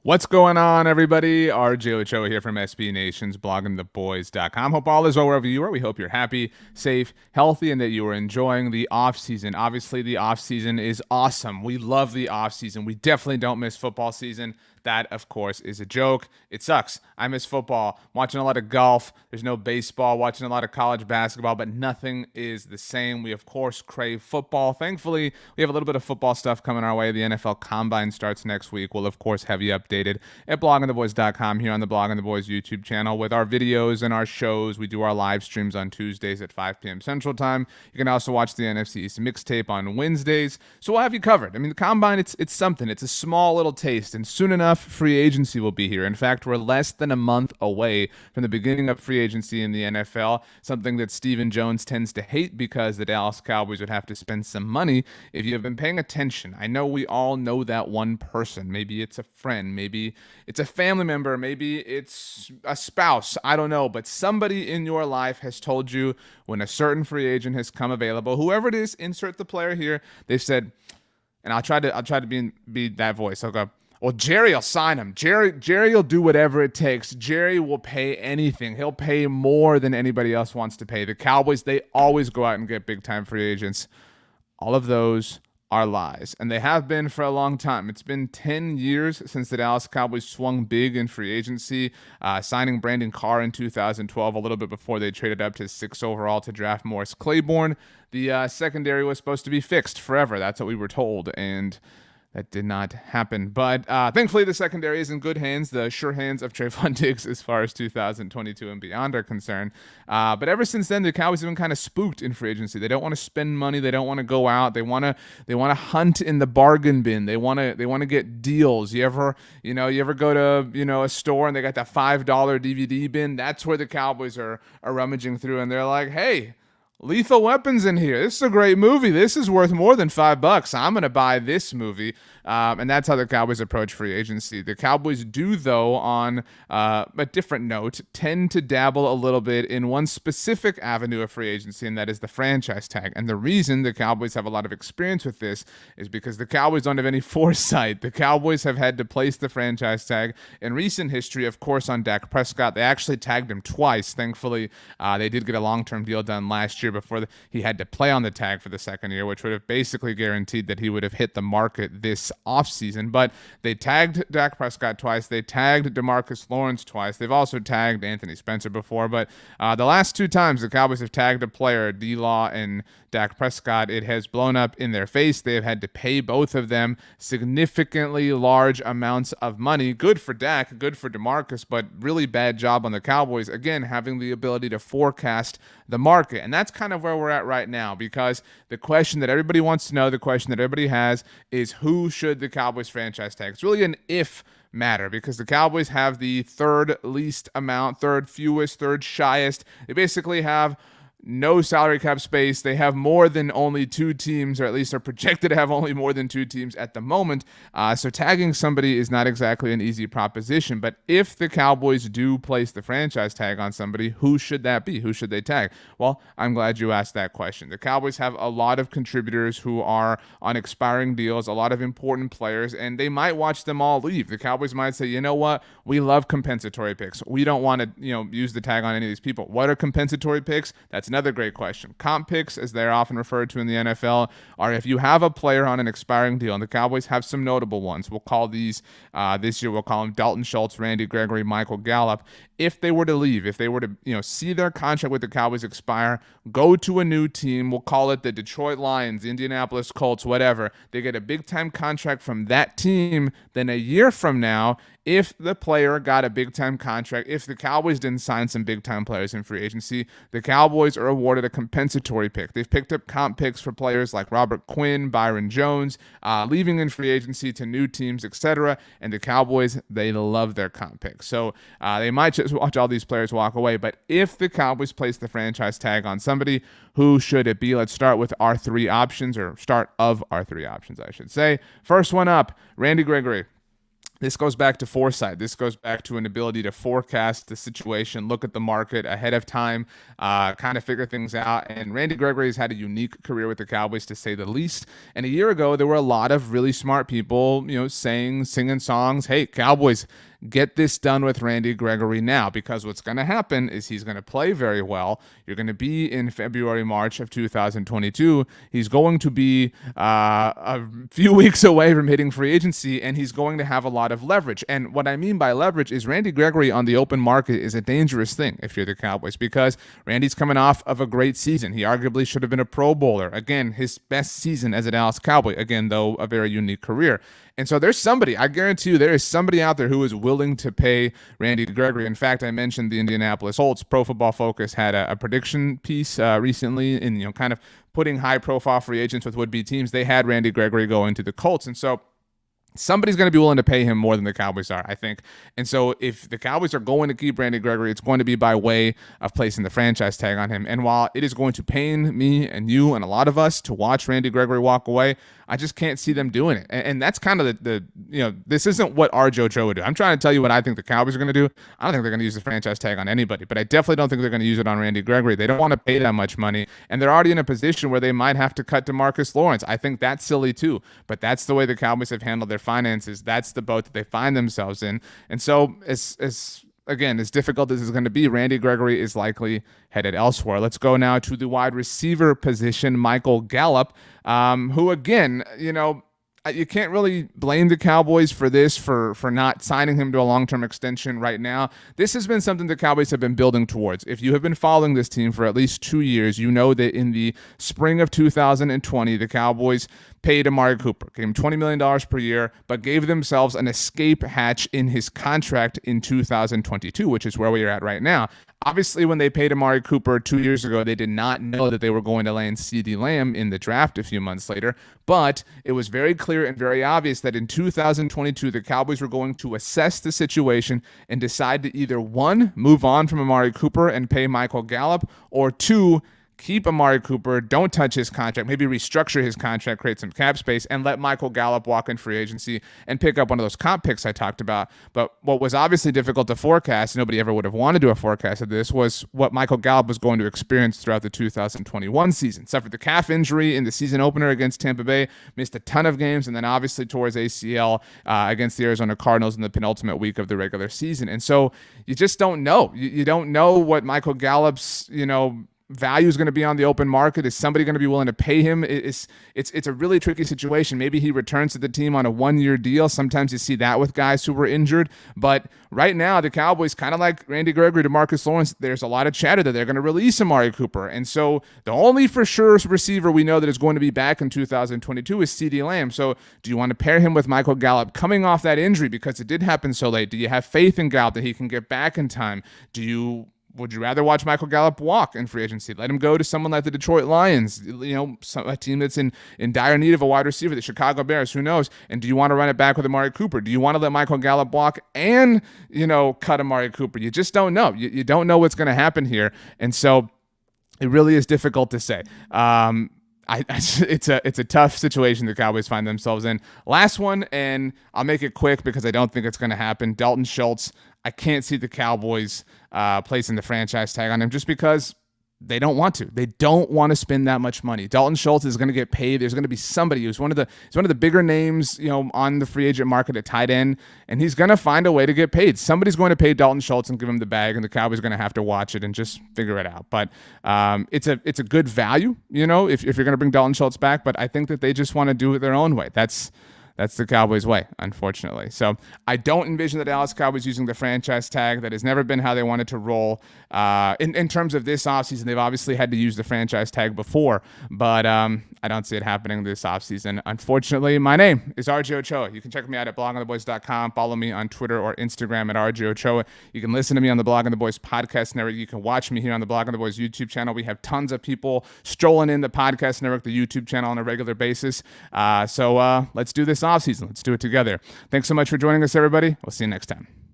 What's going on, everybody? RJ Ochoa here from SB Nation's bloggingtheboys.com. Hope all is well wherever you are. We hope you're happy, safe, healthy, and that you are enjoying the off-season. Obviously, the off-season is awesome. We love the off-season. We definitely don't miss football season. That, of course, is a joke. It sucks. I miss football. I'm watching a lot of golf. There's no baseball. Watching a lot of college basketball, but nothing is the same. We, of course, crave football. Thankfully, we have a little bit of football stuff coming our way. The NFL Combine starts next week. We'll, of course, have you updated at bloggingtheboys.com here on the Blogging the Boys YouTube channel with our videos and our shows. We do our live streams on Tuesdays at 5 p.m. Central Time. You can also watch the NFC East mixtape on Wednesdays. So we'll have you covered. I mean, the Combine, it's something. It's a small little taste, and soon enough, free agency will be here. In fact, we're less than a month away from the beginning of free agency in the NFL, something that Stephen Jones tends to hate because the Dallas Cowboys would have to spend some money. If you have been paying attention, I know we all know that one person. Maybe it's a friend, maybe it's a family member, maybe it's a spouse, I don't know, but somebody in your life has told you when a certain free agent has come available, whoever it is, insert the player here, they've said, and I'll try to be that voice. I'll go, well, Jerry will sign him. Jerry will do whatever it takes. Jerry will pay anything. He'll pay more than anybody else wants to pay. The Cowboys, they always go out and get big-time free agents. All of those are lies, and they have been for a long time. It's been 10 years since the Dallas Cowboys swung big in free agency, signing Brandon Carr in 2012, a little bit before they traded up to 6 overall to draft Morris Claiborne. The secondary was supposed to be fixed forever. That's what we were told, and that did not happen. But thankfully, the secondary is in good hands, the sure hands of Trayvon Diggs as far as 2022 and beyond are concerned. But ever since then, the Cowboys have been kind of spooked in free agency. They don't want to spend money. They don't want to go out. They want to hunt in the bargain bin. They want to get deals. You ever go to a store and they got that $5 DVD bin? That's where the Cowboys are rummaging through, and they're like, hey, Lethal Weapon's in here. This is a great movie. This is worth more than $5. I'm going to buy this movie. And that's how the Cowboys approach free agency. The Cowboys do, though, on a different note, tend to dabble a little bit in one specific avenue of free agency, and that is the franchise tag. And the reason the Cowboys have a lot of experience with this is because the Cowboys don't have any foresight. The Cowboys have had to place the franchise tag in recent history, of course, on Dak Prescott. They actually tagged him twice. Thankfully, they did get a long-term deal done last year before he had to play on the tag for the second year, which would have basically guaranteed that he would have hit the market this offseason. But they tagged Dak Prescott twice. They tagged DeMarcus Lawrence twice. They've also tagged Anthony Spencer before. But the last two times the Cowboys have tagged a player, D-Law and Dak Prescott, it has blown up in their face. They have had to pay both of them significantly large amounts of money. Good for Dak, good for DeMarcus, but really bad job on the Cowboys, again, having the ability to forecast the market. And that's kind of where we're at right now, because the question that everybody wants to know, the question that everybody has is, who should the Cowboys franchise tag? It's really an if matter, because the Cowboys have the third least amount, third fewest, third shyest. They basically have no salary cap space. They have more than only two teams, or at least are projected to have only more than two teams at the moment. So tagging somebody is not exactly an easy proposition. But if the Cowboys do place the franchise tag on somebody, who should that be? Who should they tag? Well, I'm glad you asked that question. The Cowboys have a lot of contributors who are on expiring deals, a lot of important players, and they might watch them all leave. The Cowboys might say, you know what? We love compensatory picks. We don't want to, use the tag on any of these people. What are compensatory picks? That's another great question. Comp picks, as they're often referred to in the NFL, are if you have a player on an expiring deal, and the Cowboys have some notable ones. We'll call these, this year, we'll call them Dalton, Schultz, Randy, Gregory, Michael Gallup. If they were to leave, if they were to, see their contract with the Cowboys expire, go to a new team, we'll call it the Detroit Lions, Indianapolis Colts, whatever. They get a big-time contract from that team. Then a year from now, if the player got a big-time contract, if the Cowboys didn't sign some big-time players in free agency, the Cowboys are awarded a compensatory pick. They've picked up comp picks for players like Robert Quinn, Byron Jones, leaving in free agency to new teams, etc. And the Cowboys, they love their comp picks. So they might just watch all these players walk away. But if the Cowboys place the franchise tag on somebody, who should it be? Let's start with our three options, or start of our three options, I should say. First one up, Randy Gregory. This goes back to foresight. This goes back to an ability to forecast the situation, look at the market ahead of time, kind of figure things out. And Randy Gregory has had a unique career with the Cowboys, to say the least. And a year ago, there were a lot of really smart people, singing songs. Hey, Cowboys, get this done with Randy Gregory now, because what's going to happen is he's going to play very well. You're going to be in February, March of 2022. He's going to be a few weeks away from hitting free agency, and he's going to have a lot of leverage. And what I mean by leverage is Randy Gregory on the open market is a dangerous thing if you're the Cowboys, because Randy's coming off of a great season. He arguably should have been a Pro Bowler. Again, his best season as a Dallas Cowboy. Again, though, a very unique career. And so there's somebody, I guarantee you, there is somebody out there who is willing to pay Randy Gregory. In fact, I mentioned the Indianapolis Colts. Pro Football Focus had a prediction piece recently in, kind of putting high-profile free agents with would-be teams. They had Randy Gregory going to the Colts. And so somebody's going to be willing to pay him more than the Cowboys are, I think. And so if the Cowboys are going to keep Randy Gregory, it's going to be by way of placing the franchise tag on him. And while it is going to pain me and you and a lot of us to watch Randy Gregory walk away, I just can't see them doing it. And that's kind of this isn't what RJ Ochoa would do. I'm trying to tell you what I think the Cowboys are going to do. I don't think they're going to use the franchise tag on anybody, but I definitely don't think they're going to use it on Randy Gregory. They don't want to pay that much money, and they're already in a position where they might have to cut DeMarcus Lawrence. I think that's silly too, but that's the way the Cowboys have handled their finances. That's the boat that they find themselves in. And so again, as difficult as it's going to be, Randy Gregory is likely headed elsewhere. Let's go now to the wide receiver position, Michael Gallup, who, again, you can't really blame the Cowboys for this, for not signing him to a long-term extension right now. This has been something the Cowboys have been building towards. If you have been following this team for at least 2 years, you know that in the spring of 2020, the Cowboys paid Amari Cooper, gave him $20 million per year, but gave themselves an escape hatch in his contract in 2022, which is where we are at right now. Obviously, when they paid Amari Cooper 2 years ago, they did not know that they were going to land CeeDee Lamb in the draft a few months later, but it was very clear and very obvious that in 2022, the Cowboys were going to assess the situation and decide to either, one, move on from Amari Cooper and pay Michael Gallup, or two, keep Amari Cooper, don't touch his contract, maybe restructure his contract, create some cap space, and let Michael Gallup walk in free agency and pick up one of those comp picks I talked about. But what was obviously difficult to forecast, nobody ever would have wanted to have forecasted this, was what Michael Gallup was going to experience throughout the 2021 season. Suffered the calf injury in the season opener against Tampa Bay, missed a ton of games, and then obviously tore his ACL against the Arizona Cardinals in the penultimate week of the regular season. And so you just don't know. You don't know what Michael Gallup's, value is going to be on the open market. Is somebody going to be willing to pay him? It's a really tricky situation. Maybe he returns to the team on a one-year deal. Sometimes you see that with guys who were injured. But right now, the Cowboys, kind of like Randy Gregory, DeMarcus Lawrence, there's a lot of chatter that they're going to release Amari Cooper. And so the only for sure receiver we know that is going to be back in 2022 is CeeDee Lamb. So do you want to pair him with Michael Gallup coming off that injury because it did happen so late? Do you have faith in Gallup that he can get back in time? Would you rather watch Michael Gallup walk in free agency? Let him go to someone like the Detroit Lions, a team that's in dire need of a wide receiver, the Chicago Bears, who knows? And do you want to run it back with Amari Cooper? Do you want to let Michael Gallup walk and, cut Amari Cooper? You just don't know. You don't know what's going to happen here. And so it really is difficult to say. It's a tough situation the Cowboys find themselves in. Last one, and I'll make it quick because I don't think it's going to happen. Dalton Schultz. I can't see the Cowboys placing the franchise tag on him just because they don't want to. They don't want to spend that much money. Dalton Schultz is going to get paid. There's going to be somebody who's one of the bigger names, on the free agent market at tight end, and he's going to find a way to get paid. Somebody's going to pay Dalton Schultz and give him the bag, and the Cowboys are going to have to watch it and just figure it out. But it's a good value, if you're going to bring Dalton Schultz back. But I think that they just want to do it their own way. That's the Cowboys' way, unfortunately. So I don't envision the Dallas Cowboys using the franchise tag. That has never been how they wanted to roll. In terms of this offseason, they've obviously had to use the franchise tag before, but I don't see it happening this offseason. Unfortunately, my name is RJ Ochoa. You can check me out at bloggingtheboys.com. Follow me on Twitter or Instagram at RJ Ochoa. You can listen to me on the Blogging the Boys podcast network. You can watch me here on the Blogging the Boys YouTube channel. We have tons of people strolling in the podcast network, the YouTube channel, on a regular basis. So let's do this offseason. Let's do it together. Thanks so much for joining us, everybody. We'll see you next time.